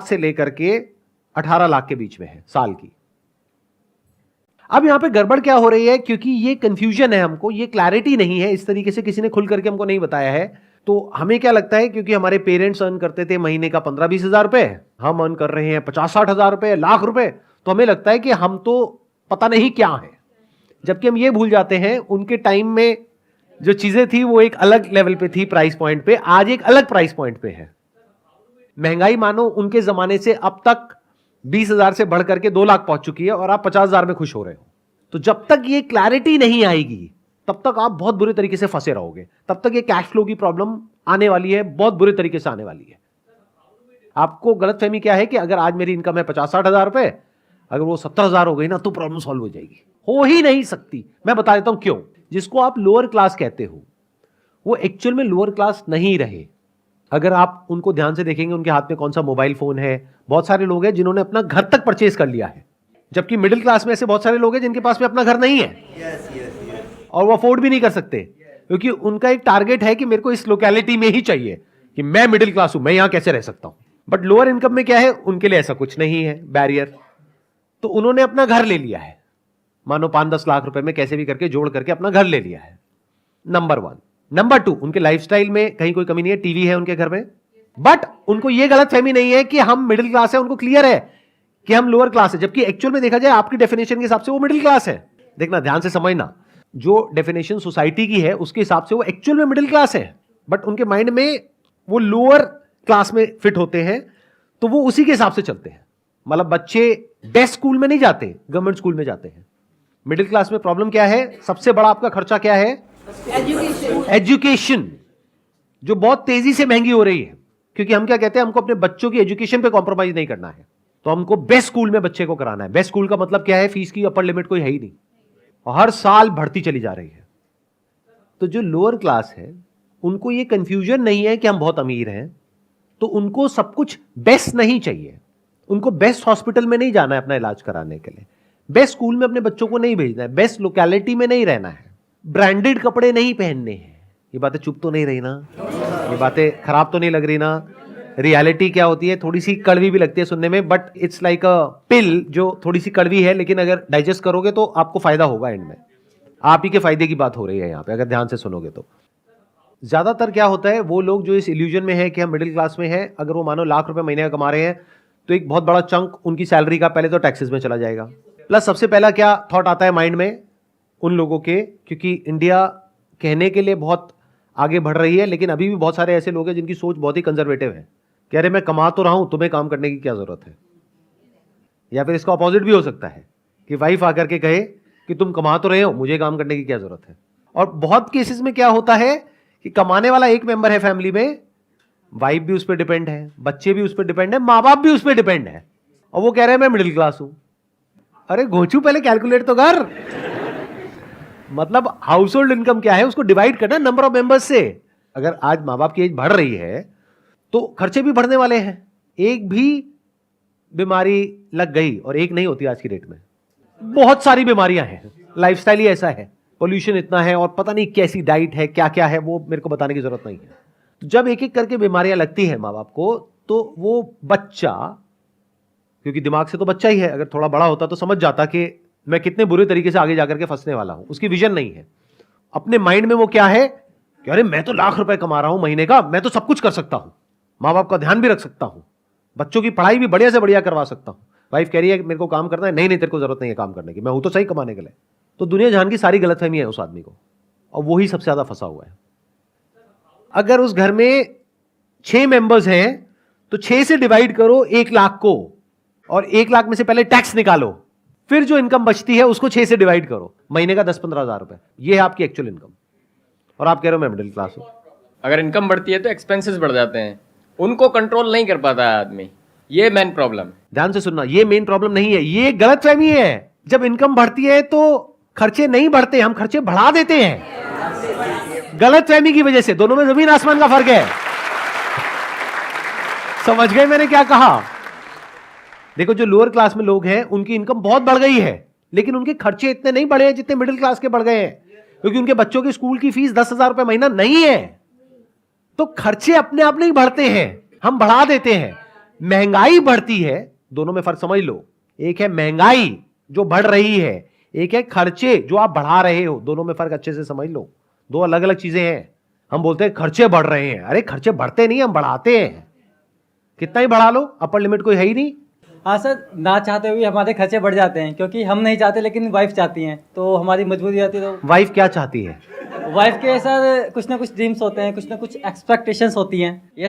से लेकर के 18 लाख के बीच में है साल की। अब यहां पे गड़बड़ क्या हो रही है, क्योंकि ये कंफ्यूजन है, हमको ये क्लैरिटी नहीं है, इस तरीके से किसी ने खुल करके हमको नहीं बताया है। तो हमें क्या लगता है, क्योंकि हमारे पेरेंट्स अर्न करते थे महीने का 15-20 हजार रुपए, हम अर्न कर रहे हैं 50-60 हजार रुपए, लाख रुपए, तो हमें लगता है कि हम तो पता नहीं क्या है। जबकि हम ये भूल जाते हैं उनके टाइम में जो चीजें थी वो एक अलग लेवल पे थी, प्राइस पॉइंट पे, आज एक अलग प्राइस पॉइंट पे है। महंगाई मानो उनके जमाने से अब तक 20,000 से बढ़ करके 2 लाख पहुंच चुकी है और आप 50,000 में खुश हो रहे हो। तो जब तक ये क्लैरिटी नहीं आएगी तब तक आप बहुत बुरे तरीके से फंसे रहोगे, तब तक ये कैश फ्लो की प्रॉब्लम आने वाली है, बहुत बुरे तरीके से आने वाली है। आपको गलतफहमी क्या है कि अगर आज मेरी इनकम है 50-60 हजार रुपए, अगर वो 70,000 हो गई ना तो प्रॉब्लम सॉल्व हो जाएगी। हो ही नहीं सकती। मैं बता देता हूं क्यों। जिसको आप लोअर क्लास कहते हो वो एक्चुअल में लोअर क्लास नहीं रहे। अगर आप उनको ध्यान से देखेंगे, उनके हाथ में कौन सा मोबाइल फोन है। बहुत सारे लोग हैं जिन्होंने अपना घर तक परचेज कर लिया है, जबकि मिडिल क्लास में ऐसे बहुत सारे लोग हैं जिनके पास में अपना घर नहीं है और वो अफोर्ड भी नहीं कर सकते, क्योंकि उनका एक टारगेट है कि मेरे को इस लोकेलिटी में ही चाहिए, कि मैं मिडिल क्लास हूं, मैं यहां कैसे रह सकता हूं। बट लोअर इनकम में क्या है, उनके लिए ऐसा कुछ नहीं है बैरियर। तो उन्होंने अपना घर ले लिया है, मानो 5-10 लाख रुपए में कैसे भी करके जोड़ करके अपना घर ले लिया है। नंबर 1। नंबर 2, उनके लाइफस्टाइल में कहीं कोई कमी नहीं है, टीवी है उनके घर में, बट उनको यह गलतफहमी नहीं है कि हम मिडिल क्लास है। उनको क्लियर है कि हम लोअर क्लास है, जबकि एक्चुअल में देखा जाए आपकी डेफिनेशन के हिसाब से वो मिडिल क्लास है। देखना, ध्यान से समझना, जो डेफिनेशन सोसाइटी की है उसके हिसाब से वो एक्चुअल में मिडिल क्लास है, बट उनके माइंड में वो लोअर क्लास में फिट होते हैं, तो वो उसी के हिसाब से चलते हैं। मतलब बच्चे बेस्ट स्कूल में नहीं जाते, गवर्नमेंट स्कूल में जाते हैं। मिडिल क्लास में प्रॉब्लम क्या है, सबसे बड़ा आपका खर्चा क्या है, एजुकेशन, जो बहुत तेजी से महंगी हो रही है। क्योंकि हम क्या कहते हैं, हमको अपने बच्चों की एजुकेशन पे कॉम्प्रोमाइज नहीं करना है, तो हमको बेस्ट स्कूल में बच्चे को कराना है। बेस्ट स्कूल का मतलब क्या है, फीस की अपर लिमिट कोई है ही नहीं और हर साल बढ़ती चली जा रही है। तो जो लोअर क्लास है उनको ये कंफ्यूजन नहीं है कि हम बहुत अमीर हैं, तो उनको सब कुछ बेस्ट नहीं चाहिए। उनको बेस्ट हॉस्पिटल में नहीं जाना है अपना इलाज कराने के लिए, बेस्ट स्कूल में अपने बच्चों को नहीं भेजना है, बेस्ट लोकेलिटी में नहीं रहना है, ब्रांडेड कपड़े नहीं पहनने हैं। ये बातें चुप तो नहीं रही ना, ये बातें खराब तो नहीं लग रही ना। रियलिटी क्या होती है, थोड़ी सी कड़वी भी लगती है सुनने में, बट इट्स लाइक अ पिल जो थोड़ी सी कड़वी है, लेकिन अगर डाइजेस्ट करोगे तो आपको फायदा होगा एंड में। आप ही के फायदे की बात हो रही है यहाँ पे, अगर ध्यान से सुनोगे तो। ज्यादातर क्या होता है, वो लोग जो इस इल्यूजन में है कि हम मिडिल क्लास में हैं, अगर वो मानो लाख रुपए महीने का कमा रहे हैं तो एक बहुत बड़ा चंक उनकी सैलरी का पहले तो टैक्सेस में चला जाएगा। प्लस सबसे पहला क्या थॉट आता है माइंड में उन लोगों के, क्योंकि इंडिया कहने के लिए बहुत आगे बढ़ रही है, लेकिन अभी भी बहुत सारे ऐसे लोग हैं जिनकी सोच बहुत ही कंजर्वेटिव है। कह रहे मैं कमा तो रहा हूं, तुम्हें काम करने की क्या जरूरत है। या फिर इसका अपोजिट भी हो सकता है कि वाइफ आकर के कहे कि तुम कमा तो रहे हो, मुझे काम करने की क्या जरूरत है। और बहुत केसेस में क्या होता है कि कमाने वाला एक मेंबर है फैमिली में, वाइफ भी उस पर डिपेंड है, बच्चे भी उस पर डिपेंड है, माँ बाप भी उस पर डिपेंड है, और वो कह रहे हैं मैं मिडिल क्लास हूं। अरे घोचू, पहले कैलकुलेट तो कर। मतलब हाउस होल्ड इनकम क्या है उसको डिवाइड करना नंबर ऑफ मेंबर्स से। अगर आज माँ बाप की एज बढ़ रही है तो खर्चे भी बढ़ने वाले हैं। एक भी बीमारी लग गई, और एक नहीं होती आज की डेट में, बहुत सारी बीमारियां हैं। लाइफस्टाइल ही ऐसा है, पोल्यूशन इतना है, और पता नहीं कैसी डाइट है, क्या क्या है, वो मेरे को बताने की जरूरत नहीं है। तो जब एक एक करके बीमारियां लगती है माँ बाप को, तो वो बच्चा, क्योंकि दिमाग से तो बच्चा ही है, अगर थोड़ा बड़ा होता तो समझ जाता कि मैं कितने बुरे तरीके से आगे जाकर के फंसने वाला हूं। उसकी विजन नहीं है। अपने माइंड में वो क्या है कि अरे मैं तो लाख रुपए कमा रहा हूं महीने का, मैं तो सब कुछ कर सकता हूं, माँ बाप का ध्यान भी रख सकता हूं, बच्चों की पढ़ाई भी बढ़िया से बढ़िया करवा सकता हूं। वाइफ कह रही है कि मेरे को काम करना है, नहीं नहीं तेरे को जरूरत नहीं है काम करने की, मैं हूं तो सही कमाने के लिए। तो दुनिया जान की सारी गलतफहमी है उस आदमी को, और वही सबसे ज्यादा फंसा हुआ है। अगर उस घर में 6 मेंबर्स हैं तो 6 से डिवाइड करो 1 लाख को, और 1 लाख में से पहले टैक्स निकालो, फिर जो इनकम बचती है उसको 6 से डिवाइड करो, महीने का 10-15 हजार रुपए, ये है आपकी एक्चुअल इनकम। और आप कह रहे हो मैं मिडिल क्लास हूं। अगर इनकम बढ़ती है तो एक्सपेंसेस बढ़ जाते हैं, उनको कंट्रोल नहीं कर पाता है आदमी, ये मेन प्रॉब्लम। ध्यान से सुनना, ये मेन प्रॉब्लम नहीं है, ये गलतफहमी है। जब इनकम बढ़ती है तो खर्चे नहीं बढ़ते, हम खर्चे बढ़ा देते हैं गलतफहमी की वजह से। दोनों में जमीन आसमान का फर्क है। समझ गए मैंने क्या कहा? देखो, जो लोअर क्लास में लोग हैं उनकी इनकम बहुत बढ़ गई है, लेकिन उनके खर्चे इतने नहीं बढ़े हैं जितने मिडिल क्लास के बढ़ गए हैं, क्योंकि उनके बच्चों की स्कूल की फीस 10,000 रुपए महीना नहीं है। तो खर्चे अपने आप नहीं बढ़ते हैं, हम बढ़ा देते हैं। महंगाई बढ़ती है, दोनों में फर्क समझ लो। एक है महंगाई जो बढ़ रही है, एक है खर्चे जो आप बढ़ा रहे हो, दोनों में फर्क अच्छे से समझ लो। दो अलग अलग चीजें हैं। हम बोलते हैं खर्चे बढ़ रहे हैं, अरे खर्चे बढ़ते नहीं, हम बढ़ाते हैं। कितना ही बढ़ा लो, अपर लिमिट कोई है ही नहीं। हाँ सर, ना चाहते हुए हमारे खर्चे बढ़ जाते हैं, क्योंकि हम नहीं चाहते लेकिन वाइफ चाहती हैं, तो हमारी मजबूरी आती है। तो वाइफ क्या चाहती है? वाइफ के सर कुछ ना कुछ ड्रीम्स होते हैं, कुछ ना कुछ एक्सपेक्टेशंस होती हैं। ये